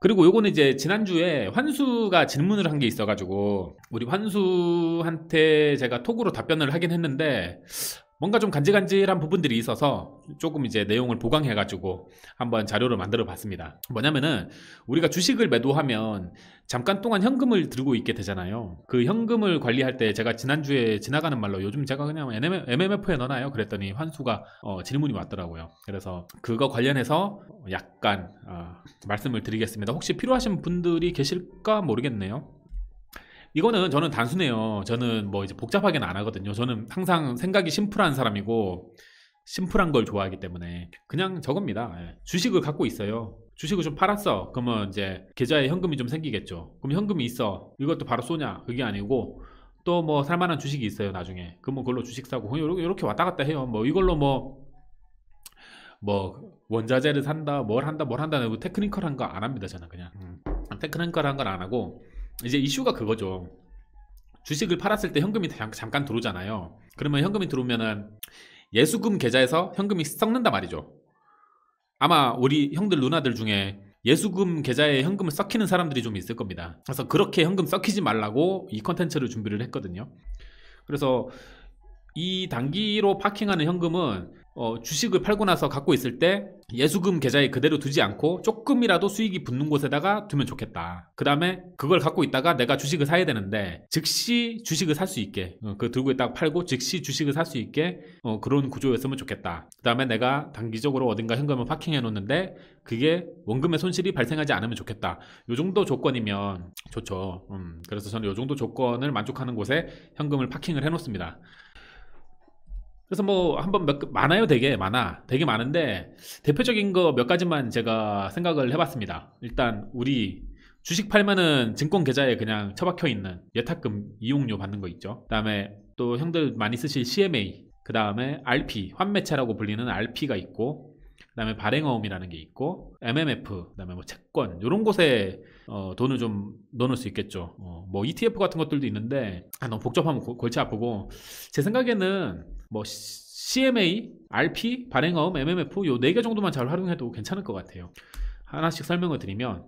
그리고 요거는 이제 지난주에 환수가 질문을 한 게 있어가지고 우리 환수한테 제가 톡으로 답변을 하긴 했는데 뭔가 좀 간질간질한 부분들이 있어서 조금 이제 내용을 보강해가지고 한번 자료를 만들어 봤습니다. 뭐냐면은 우리가 주식을 매도하면 잠깐 동안 현금을 들고 있게 되잖아요. 그 현금을 관리할 때 제가 지난주에 지나가는 말로 요즘 제가 그냥 MMF에 넣어놔요. 그랬더니 환수가 질문이 왔더라고요. 그래서 그거 관련해서 약간 말씀을 드리겠습니다. 혹시 필요하신 분들이 계실까 모르겠네요. 이거는 저는 단순해요. 저는 뭐 이제 복잡하게는 안 하거든요. 저는 항상 생각이 심플한 사람이고 심플한 걸 좋아하기 때문에 그냥 저겁니다. 예. 주식을 갖고 있어요. 주식을 좀 팔았어. 그러면 이제 계좌에 현금이 좀 생기겠죠. 그럼 현금이 있어. 이것도 바로 쏘냐? 그게 아니고 또 뭐 살만한 주식이 있어요. 나중에. 그러면 그걸로 주식 사고 이렇게 왔다 갔다 해요. 뭐 이걸로 뭐 원자재를 산다, 뭘 한다, 뭐 테크니컬한 거 안 합니다. 저는 그냥 테크니컬한 건 안 하고 이제 이슈가 그거죠. 주식을 팔았을 때 현금이 잠깐 들어오잖아요. 그러면 현금이 들어오면은 예수금 계좌에서 현금이 썩는단 말이죠. 아마 우리 형들 누나들 중에 예수금 계좌에 현금을 썩히는 사람들이 좀 있을 겁니다. 그래서 그렇게 현금 썩히지 말라고 이 컨텐츠를 준비를 했거든요. 그래서 이 단기로 파킹하는 현금은 주식을 팔고 나서 갖고 있을 때 예수금 계좌에 그대로 두지 않고 조금이라도 수익이 붙는 곳에다가 두면 좋겠다. 그 다음에 그걸 갖고 있다가 내가 주식을 사야 되는데 즉시 주식을 살 수 있게 그 들고 있다가 팔고 즉시 주식을 살 수 있게 그런 구조였으면 좋겠다. 그 다음에 내가 단기적으로 어딘가 현금을 파킹해 놓는데 그게 원금의 손실이 발생하지 않으면 좋겠다. 요 정도 조건이면 좋죠. 그래서 저는 요 정도 조건을 만족하는 곳에 현금을 파킹을 해 놓습니다. 그래서 뭐 한번 많아요. 되게 많은데 대표적인 거 몇 가지만 제가 생각을 해봤습니다. 일단 우리 주식 팔면은 증권 계좌에 그냥 처박혀 있는 예탁금 이용료 받는 거 있죠. 그다음에 또 형들 많이 쓰실 CMA, 그다음에 RP 환매채라고 불리는 RP가 있고, 그다음에 발행어음이라는 게 있고, MMF, 그다음에 뭐 채권 이런 곳에 돈을 좀 넣어놓을 수 있겠죠. 뭐 ETF 같은 것들도 있는데 너무 복잡하면 골치 아프고 제 생각에는 뭐 CMA, RP, 발행어음, MMF 요 4개 정도만 잘 활용해도 괜찮을 것 같아요. 하나씩 설명을 드리면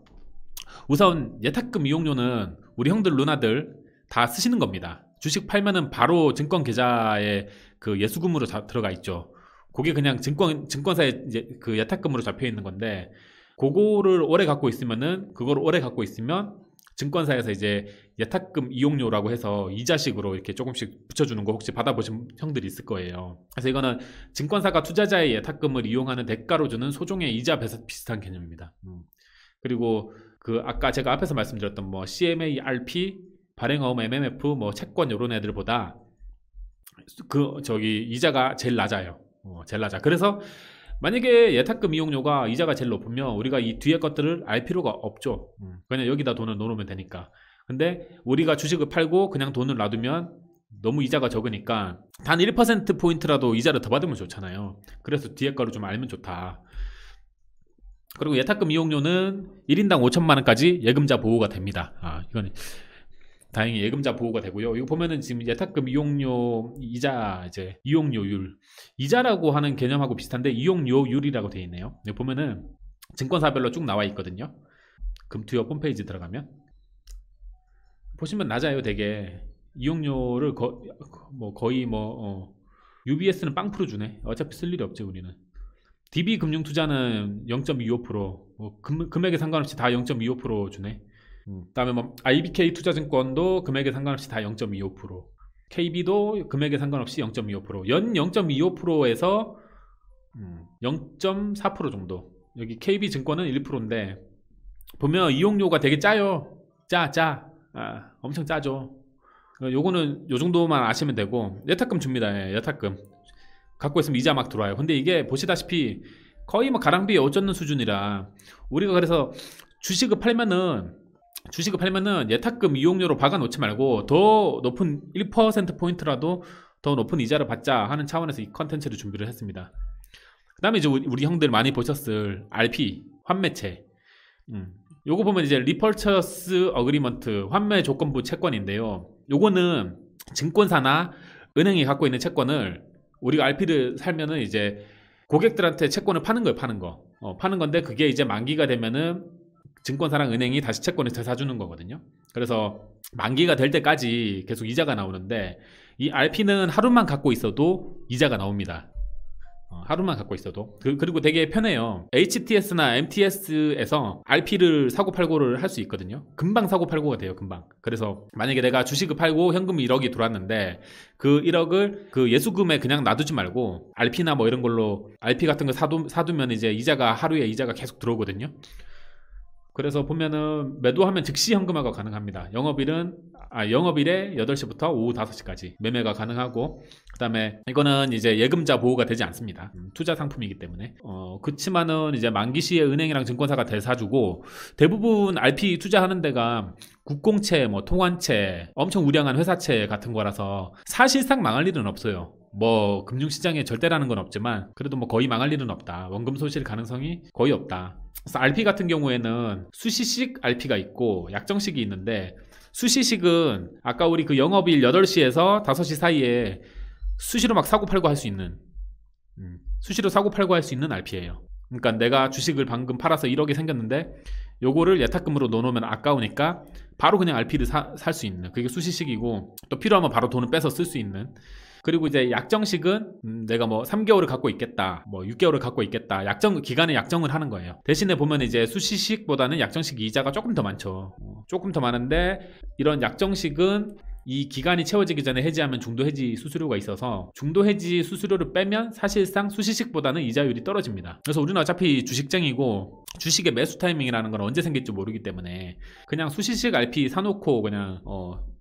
우선 예탁금 이용료는 우리 형들 누나들 다 쓰시는 겁니다. 주식 팔면은 바로 증권 계좌에 그 예수금으로 들어가 있죠. 그게 그냥 증권사에 이제 그 예탁금으로 잡혀 있는 건데 그거를 오래 갖고 있으면 증권사에서 이제 예탁금 이용료라고 해서 이자식으로 이렇게 조금씩 붙여주는 거 혹시 받아보신 형들이 있을 거예요. 그래서 이거는 증권사가 투자자의 예탁금을 이용하는 대가로 주는 소정의 이자 비슷한 개념입니다. 그리고 그 아까 제가 앞에서 말씀드렸던 뭐 CMA, RP, 발행어음, MMF, 뭐 채권 이런 애들보다 그 이자가 제일 낮아요. 제일 낮아. 그래서 만약에 예탁금 이용료가 이자가 제일 높으면 우리가 이 뒤에 것들을 알 필요가 없죠. 그냥 여기다 돈을 넣어놓으면 되니까. 근데 우리가 주식을 팔고 그냥 돈을 놔두면 너무 이자가 적으니까 단 1%포인트라도 이자를 더 받으면 좋잖아요. 그래서 뒤에 거를 좀 알면 좋다. 그리고 예탁금 이용료는 1인당 5천만 원까지 예금자 보호가 됩니다. 이건 다행히 예금자 보호가 되고요. 이거 보면은 지금 예탁금 이용료 이자 이제 이용료율 이자라고 하는 개념하고 비슷한데 이용료율이라고 되어 있네요. 여기 보면은 증권사별로 쭉 나와 있거든요. 금투협 홈페이지 들어가면 보시면 낮아요. 되게 이용료를 거의 UBS는 빵프로 주네. 어차피 쓸 일이 없지 우리는. DB금융투자는 0.25% 금액에 상관없이 다 0.25% 주네. 그다음에 뭐 IBK 투자증권도 금액에 상관없이 다 0.25%, KB도 금액에 상관없이 0.25%, 연 0.25%에서 0.4% 정도. 여기 KB증권은 1%인데 보면 이용료가 되게 짜요. 엄청 짜죠. 요거는 요 정도만 아시면 되고 예탁금 줍니다. 예탁금 갖고 있으면 이자 막 들어와요. 근데 이게 보시다시피 거의 뭐 가랑비에 어쩌는 수준이라 우리가 그래서 주식을 팔면은 예탁금 이용료로 박아놓지 말고 더 높은 1%포인트라도 더 높은 이자를 받자 하는 차원에서 이 컨텐츠를 준비를 했습니다. 그 다음에 이제 우리 형들 많이 보셨을 RP, 환매채. 요거 보면 이제 리퍼처스 어그리먼트, 환매 조건부 채권인데요. 요거는 증권사나 은행이 갖고 있는 채권을 우리가 RP를 살면은 이제 고객들한테 채권을 파는 거예요. 파는 건데 그게 이제 만기가 되면은 증권사랑 은행이 다시 채권을 되사주는 거거든요. 그래서 만기가 될 때까지 계속 이자가 나오는데 이 RP는 하루만 갖고 있어도 이자가 나옵니다. 하루만 갖고 있어도. 그리고 되게 편해요. HTS나 MTS에서 RP를 사고팔고를 할 수 있거든요. 금방 사고팔고가 돼요. 금방. 그래서 만약에 내가 주식을 팔고 현금이 1억이 들어왔는데 그 1억을 그 예수금에 그냥 놔두지 말고 RP나 뭐 이런 걸로 RP 같은 거 사두면 이제 이자가 하루에 이자가 계속 들어오거든요. 그래서 보면은 매도하면 즉시 현금화가 가능합니다. 영업일에 8시부터 오후 5시까지 매매가 가능하고, 그 다음에 이거는 이제 예금자 보호가 되지 않습니다. 투자 상품이기 때문에. 그치만은 이제 만기 시에 은행이랑 증권사가 대사주고, 대부분 RP 투자하는 데가 국공채, 뭐 통환채, 엄청 우량한 회사채 같은 거라서 사실상 망할 일은 없어요. 뭐 금융시장에 절대라는 건 없지만 그래도 뭐 거의 망할 일은 없다. 원금 소실 가능성이 거의 없다. 그래서 RP 같은 경우에는 수시식 RP가 있고 약정식이 있는데, 수시식은 아까 우리 그 영업일 8시에서 5시 사이에 수시로 막 사고팔고 할 수 있는, 수시로 사고팔고 할 수 있는 RP예요. 그러니까 내가 주식을 방금 팔아서 1억이 생겼는데 요거를 예탁금으로 넣어놓으면 아까우니까 바로 그냥 RP를 살 수 있는, 그게 수시식이고, 또 필요하면 바로 돈을 빼서 쓸 수 있는. 그리고 이제 약정식은 내가 뭐 3개월을 갖고 있겠다, 뭐 6개월을 갖고 있겠다, 기간에 약정을 하는 거예요. 대신에 보면 이제 수시식보다는 약정식 이자가 조금 더 많죠. 조금 더 많은데, 이런 약정식은 이 기간이 채워지기 전에 해지하면 중도 해지 수수료가 있어서 중도 해지 수수료를 빼면 사실상 수시식보다는 이자율이 떨어집니다. 그래서 우리는 어차피 주식쟁이고 주식의 매수 타이밍이라는 건 언제 생길지 모르기 때문에 그냥 수시식 RP 사놓고 그냥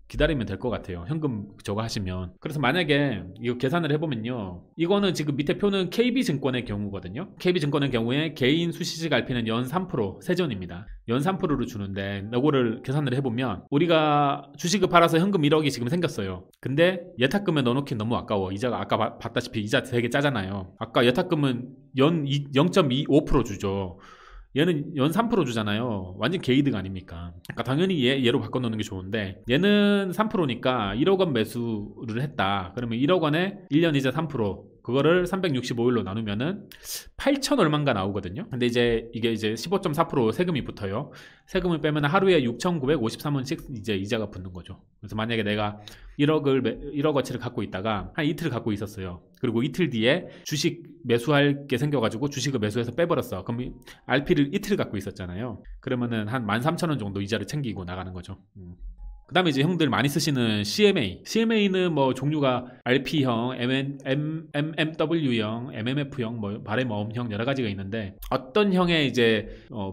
기다리면 될 것 같아요. 현금 저거 하시면. 그래서 만약에 이거 계산을 해보면요, 이거는 지금 밑에 표는 KB증권의 경우거든요. KB증권의 경우에 개인 수시식 RP는 연 3% 세전입니다. 연 3%를 주는데, 이거를 계산을 해보면 우리가 주식을 팔아서 현금 1억이 지금 생겼어요. 근데 예탁금에 넣어놓기 너무 아까워. 이자가 아까 봤다시피 이자 되게 짜잖아요. 아까 예탁금은 연 0.25% 주죠. 얘는 연 3% 주잖아요. 완전 개이득 아닙니까? 그러니까 당연히 얘로 바꿔놓는 게 좋은데, 얘는 3%니까 1억 원 매수를 했다. 그러면 1억 원에 1년 이자 3%, 그거를 365일로 나누면은 8천 얼마인가 나오거든요. 근데 이제 이게 이제 15.4% 세금이 붙어요. 세금을 빼면 하루에 6,953원씩 이제 이자가 붙는 거죠. 그래서 만약에 내가 1억 어치를 갖고 있다가 한 이틀 갖고 있었어요. 그리고 이틀 뒤에 주식 매수할 게 생겨가지고 주식을 매수해서 빼버렸어. 그럼 RP를 이틀 갖고 있었잖아요. 그러면은 한 13,000원 정도 이자를 챙기고 나가는 거죠. 그 다음에 이제 형들 많이 쓰시는 CMA는 뭐 종류가 RP형, MMW형, MMF형, 뭐 바레모험형 여러 가지가 있는데, 어떤 형의 이제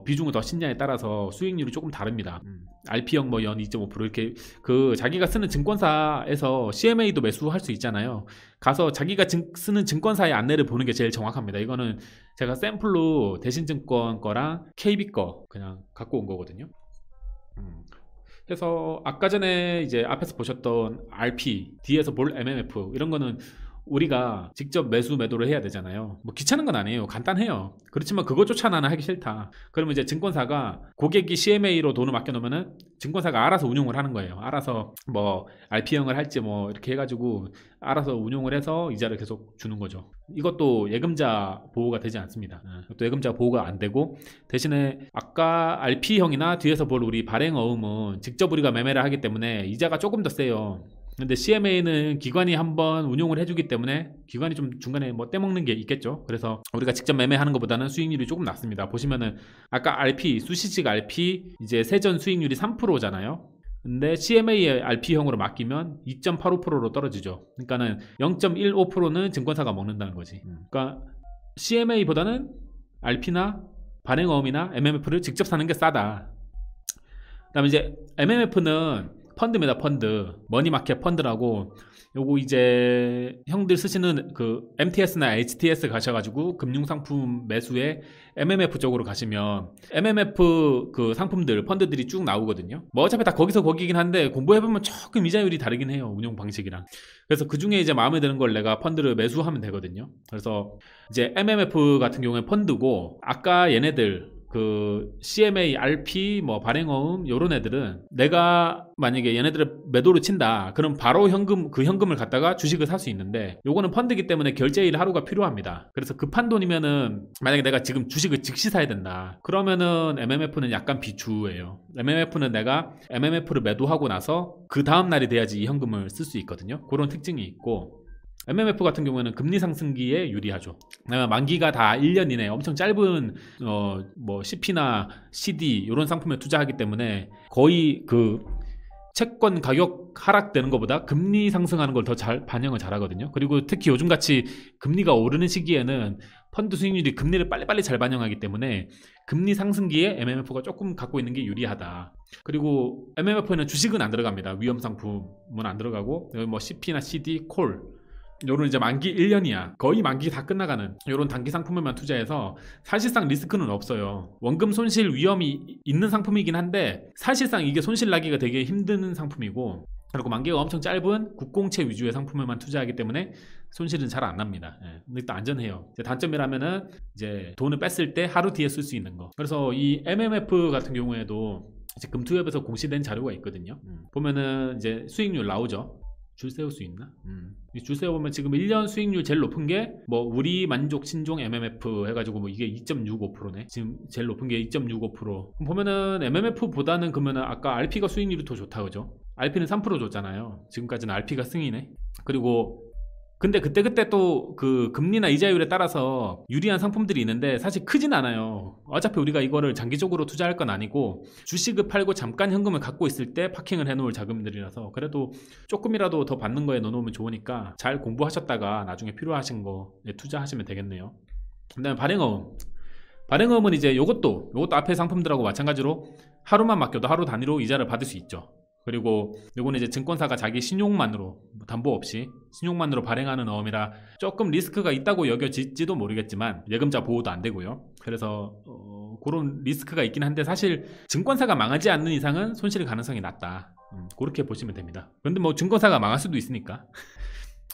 비중을 더 신냐에 따라서 수익률이 조금 다릅니다. RP형 뭐 연 2.5% 이렇게 그 자기가 쓰는 증권사에서 CMA도 매수할 수 있잖아요. 가서 자기가 쓰는 증권사의 안내를 보는 게 제일 정확합니다. 이거는 제가 샘플로 대신증권 거랑 KB 거 그냥 갖고 온 거거든요. 그래서 아까 전에 이제 앞에서 보셨던 RP, 뒤에서 볼 MMF 이런 거는 우리가 직접 매도를 해야 되잖아요. 뭐 귀찮은 건 아니에요. 간단해요. 그렇지만 그거조차 나는 하기 싫다. 그러면 이제 증권사가 고객이 CMA로 돈을 맡겨놓으면은 증권사가 알아서 운용을 하는 거예요. 알아서 뭐 RP형을 할지 뭐 이렇게 해가지고 알아서 운용을 해서 이자를 계속 주는 거죠. 이것도 예금자 보호가 되지 않습니다. 또 예금자 보호가 안 되고, 대신에 아까 RP형이나 뒤에서 볼 우리 발행어음은 직접 우리가 매매를 하기 때문에 이자가 조금 더 세요. 근데 CMA는 기관이 한번 운용을 해주기 때문에 기관이 좀 중간에 뭐 떼먹는 게 있겠죠. 그래서 우리가 직접 매매하는 것보다는 수익률이 조금 낮습니다. 보시면은 아까 RP, 수시식 RP 이제 세전 수익률이 3%잖아요. 근데 CMA의 RP형으로 맡기면 2.85%로 떨어지죠. 그러니까는 0.15%는 증권사가 먹는다는 거지. 그러니까 CMA보다는 RP나 발행어음이나 MMF를 직접 사는 게 싸다. 그다음에 이제 MMF는 펀드입니다. 펀드, 머니마켓 펀드라고, 요거 이제 형들 쓰시는 그 MTS나 HTS 가셔가지고 금융상품 매수에 MMF 쪽으로 가시면 MMF 그 상품들, 펀드들이 쭉 나오거든요. 뭐 어차피 다 거기긴 한데 공부해보면 조금 이자율이 다르긴 해요. 운용 방식이랑. 그래서 그 중에 이제 마음에 드는 걸 내가 펀드를 매수하면 되거든요. 그래서 이제 MMF 같은 경우에 펀드고, 아까 얘네들 그 CMA, RP, 뭐 발행어음 요런 애들은 내가 만약에 얘네들을 매도를 친다. 그럼 바로 그 현금을 갖다가 주식을 살 수 있는데 요거는 펀드이기 때문에 결제일 하루가 필요합니다. 그래서 급한 돈이면은 만약에 내가 지금 주식을 즉시 사야 된다. 그러면은 MMF는 약간 비추예요. MMF는 내가 MMF를 매도하고 나서 그 다음 날이 돼야지 이 현금을 쓸 수 있거든요. 그런 특징이 있고 MMF 같은 경우에는 금리 상승기에 유리하죠. 만기가 다 1년 이내 엄청 짧은 뭐 CP나 CD 이런 상품에 투자하기 때문에 거의 그 채권 가격 하락되는 것보다 금리 상승하는 걸 더 잘 반영을 잘하거든요. 그리고 특히 요즘같이 금리가 오르는 시기에는 펀드 수익률이 금리를 빨리빨리 잘 반영하기 때문에 금리 상승기에 MMF가 조금 갖고 있는 게 유리하다. 그리고 MMF에는 주식은 안 들어갑니다. 위험 상품은 안 들어가고 뭐 CP나 CD, 콜 요런 이제 만기 1년이야. 거의 만기 다 끝나가는 요런 단기 상품에만 투자해서 사실상 리스크는 없어요. 원금 손실 위험이 있는 상품이긴 한데 사실상 이게 손실 나기가 되게 힘든 상품이고 그리고 만기가 엄청 짧은 국공채 위주의 상품에만 투자하기 때문에 손실은 잘 안 납니다. 예. 근데 또 안전해요. 이제 단점이라면은 이제 돈을 뺐을 때 하루 뒤에 쓸 수 있는 거. 그래서 이 MMF 같은 경우에도 이제 금투협에서 공시된 자료가 있거든요. 보면은 이제 수익률 나오죠. 줄 세울 수 있나? 줄 세워보면 지금 1년 수익률 제일 높은 게 뭐 우리 만족 신종 MMF 해가지고 뭐 이게 2.65%네. 지금 제일 높은 게 2.65%. 보면은 MMF보다는 그러면은 아까 RP가 수익률이 더 좋다 그죠? RP는 3% 줬잖아요. 지금까지는 RP가 승이네. 그리고 근데 그때 또 그 금리나 이자율에 따라서 유리한 상품들이 있는데 사실 크진 않아요. 어차피 우리가 이거를 장기적으로 투자할 건 아니고 주식을 팔고 잠깐 현금을 갖고 있을 때 파킹을 해놓을 자금들이라서 그래도 조금이라도 더 받는 거에 넣어놓으면 좋으니까 잘 공부하셨다가 나중에 필요하신 거에 투자하시면 되겠네요. 그 다음에 발행어음은 이제 요것도 앞에 상품들하고 마찬가지로 하루만 맡겨도 하루 단위로 이자를 받을 수 있죠. 그리고 요거는 이제 증권사가 자기 신용만으로 담보 없이 신용만으로 발행하는 어음이라 조금 리스크가 있다고 여겨질지도 모르겠지만 예금자 보호도 안 되고요. 그래서 그런 리스크가 있긴 한데 사실 증권사가 망하지 않는 이상은 손실 가능성이 낮다. 그렇게 보시면 됩니다. 그런데 뭐 증권사가 망할 수도 있으니까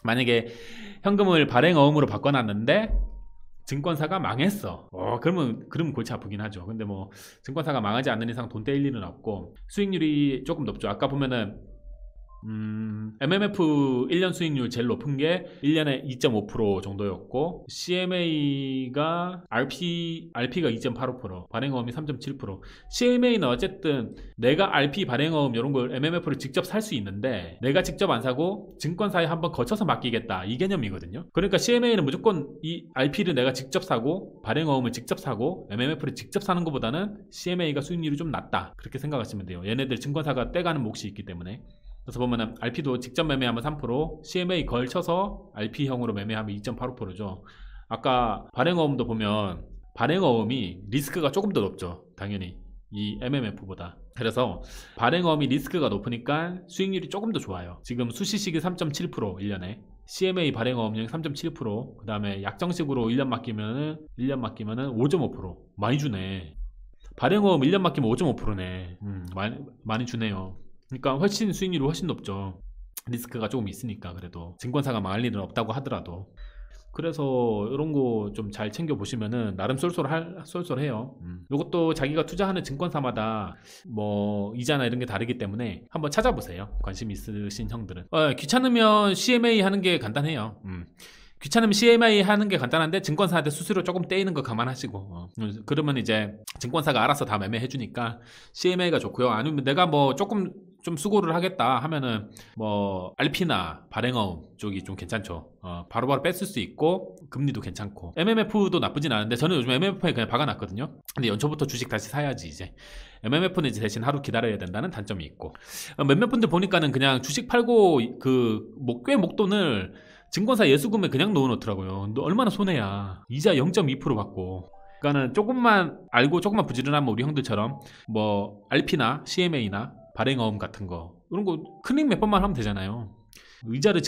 만약에 현금을 발행어음으로 바꿔놨는데 증권사가 망했어. 그러면 골치 아프긴 하죠. 근데 뭐 증권사가 망하지 않는 이상 돈 떼일 일은 없고 수익률이 조금 높죠. 아까 보면은 MMF 1년 수익률 제일 높은 게 1년에 2.5% 정도였고 CMA가 RP가 2.85%, 발행어음이 3.7%. CMA는 어쨌든 내가 RP 발행어음 이런 걸 MMF를 직접 살 수 있는데 내가 직접 안 사고 증권사에 한번 거쳐서 맡기겠다 이 개념이거든요. 그러니까 CMA는 무조건 이 RP를 내가 직접 사고 발행어음을 직접 사고 MMF를 직접 사는 것보다는 CMA가 수익률이 좀 낮다 그렇게 생각하시면 돼요. 얘네들 증권사가 떼가는 몫이 있기 때문에. 그래서 보면은 RP도 직접 매매하면 3%, CMA 걸쳐서 RP형으로 매매하면 2.85%죠. 아까 발행어음도 보면 발행어음이 리스크가 조금 더 높죠. 당연히 이 MMF보다. 그래서 발행어음이 리스크가 높으니까 수익률이 조금 더 좋아요. 지금 수시식이 3.7% 1년에 CMA 발행어음률 3.7%, 그 다음에 약정식으로 1년 맡기면은 5.5%. 많이 주네. 발행어음 1년 맡기면 5.5%네. 많이 주네요. 그러니까 훨씬 수익률이 훨씬 높죠. 리스크가 조금 있으니까. 그래도 증권사가 망할 일은 없다고 하더라도. 그래서 이런 거 좀 잘 챙겨 보시면은 나름 쏠쏠해요. 이것도 자기가 투자하는 증권사마다 뭐 이자나 이런 게 다르기 때문에 한번 찾아보세요. 관심 있으신 형들은. 귀찮으면 CMA 하는 게 간단해요. 귀찮으면 CMA 하는 게 간단한데 증권사한테 수수료 조금 떼이는 거 감안하시고 그러면 이제 증권사가 알아서 다 매매해 주니까 CMA가 좋고요. 아니면 내가 뭐 조금 좀 수고를 하겠다 하면은 뭐 RP나 발행어음 쪽이 좀 괜찮죠. 바로바로 뺐을 수 있고 금리도 괜찮고 MMF도 나쁘진 않은데 저는 요즘 MMF에 그냥 박아놨거든요. 근데 연초부터 주식 다시 사야지 이제. MMF는 이제 대신 하루 기다려야 된다는 단점이 있고 몇몇 분들 보니까는 그냥 주식 팔고 꽤 목돈을 증권사 예수금에 그냥 넣어놓더라고요. 너 얼마나 손해야. 이자 0.2% 받고. 그러니까는 조금만 알고 조금만 부지런하면 우리 형들처럼 뭐 RP나 CMA나 발행어음 같은 거 이런 거 클릭 몇 번만 하면 되잖아요. 이자를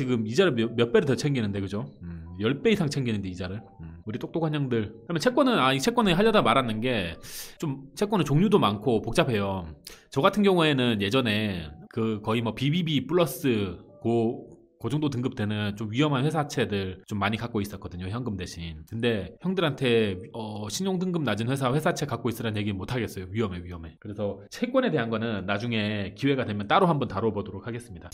몇 배를 더 챙기는데 그죠? 10배 이상 챙기는데 이자를. 우리 똑똑한 형들. 그러면 채권은 이 채권을 하려다 말았는 게 좀 채권은 종류도 많고 복잡해요. 저 같은 경우에는 예전에 거의 뭐 BBB 플러스 그 정도 등급 되는 좀 위험한 회사채들 좀 많이 갖고 있었거든요, 현금 대신. 근데 형들한테 신용 등급 낮은 회사채 갖고 있으라는 얘기는 못 하겠어요. 위험해. 그래서 채권에 대한 거는 나중에 기회가 되면 따로 한번 다뤄보도록 하겠습니다.